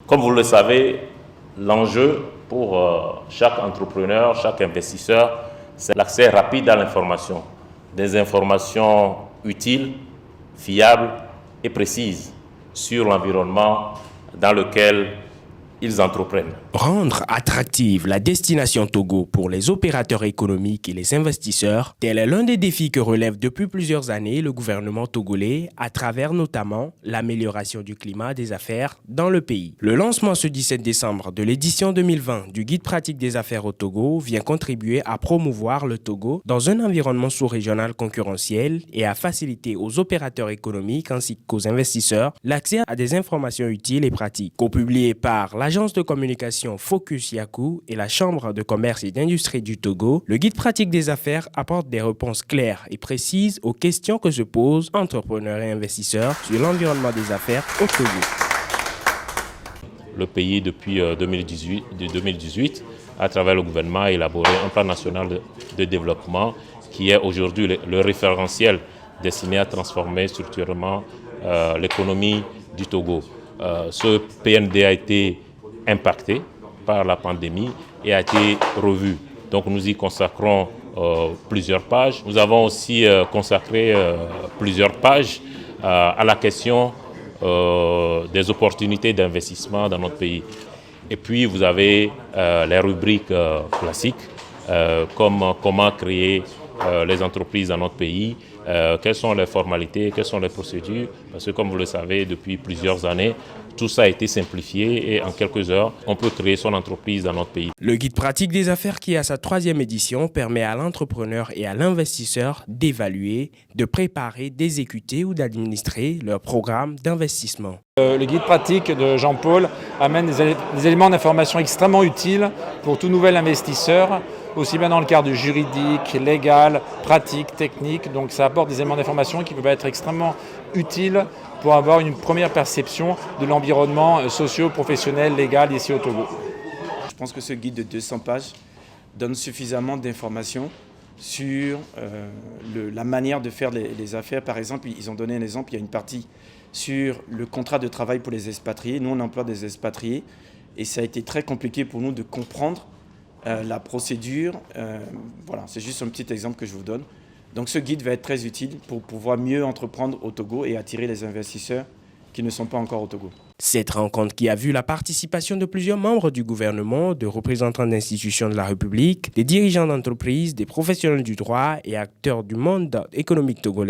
Comme vous le savez, l'enjeu pour chaque entrepreneur, chaque investisseur, c'est l'accès rapide à l'information. Des informations utiles, fiables et précises sur l'environnement dans lequel ils entreprennent. Rendre attractive la destination Togo pour les opérateurs économiques et les investisseurs, tel est l'un des défis que relève depuis plusieurs années le gouvernement togolais à travers notamment l'amélioration du climat des affaires dans le pays. Le lancement ce 17 décembre de l'édition 2020 du Guide pratique des affaires au Togo vient contribuer à promouvoir le Togo dans un environnement sous-régional concurrentiel et à faciliter aux opérateurs économiques ainsi qu'aux investisseurs l'accès à des informations utiles et pratiques. Co-publié par l'agence de communication Focus Yaku et la Chambre de commerce et d'industrie du Togo, le guide pratique des affaires apporte des réponses claires et précises aux questions que se posent entrepreneurs et investisseurs sur l'environnement des affaires au Togo. Le pays, depuis 2018, à travers le gouvernement, a élaboré un plan national de développement qui est aujourd'hui le référentiel destiné à transformer structurellement l'économie du Togo. Ce PND a été impacté par la pandémie et a été revu. Donc nous y consacrons plusieurs pages. Nous avons aussi consacré plusieurs pages à la question des opportunités d'investissement dans notre pays. Et puis vous avez les rubriques classiques comme comment créer les entreprises dans notre pays, quelles sont les formalités, quelles sont les procédures, parce que comme vous le savez, depuis plusieurs années, tout ça a été simplifié et en quelques heures, on peut créer son entreprise dans notre pays. Le guide pratique des affaires qui a sa 3e édition permet à l'entrepreneur et à l'investisseur d'évaluer, de préparer, d'exécuter ou d'administrer leur programme d'investissement. Le guide pratique de Jean-Paul amène des éléments d'information extrêmement utiles pour tout nouvel investisseur, aussi bien dans le cadre juridique, légal, pratique, technique. Donc ça apporte des éléments d'information qui peuvent être extrêmement utiles pour avoir une première perception de l'environnement socio-professionnel, légal ici au Togo. Je pense que ce guide de 200 pages donne suffisamment d'informations sur la manière de faire les affaires. Par exemple, ils ont donné un exemple, il y a une partie sur le contrat de travail pour les expatriés. Nous, on emploie des expatriés et ça a été très compliqué pour nous de comprendre la procédure. Voilà, c'est juste un petit exemple que je vous donne. Donc ce guide va être très utile pour pouvoir mieux entreprendre au Togo et attirer les investisseurs qui ne sont pas encore au Togo. Cette rencontre qui a vu la participation de plusieurs membres du gouvernement, de représentants d'institutions de la République, des dirigeants d'entreprises, des professionnels du droit et acteurs du monde économique togolais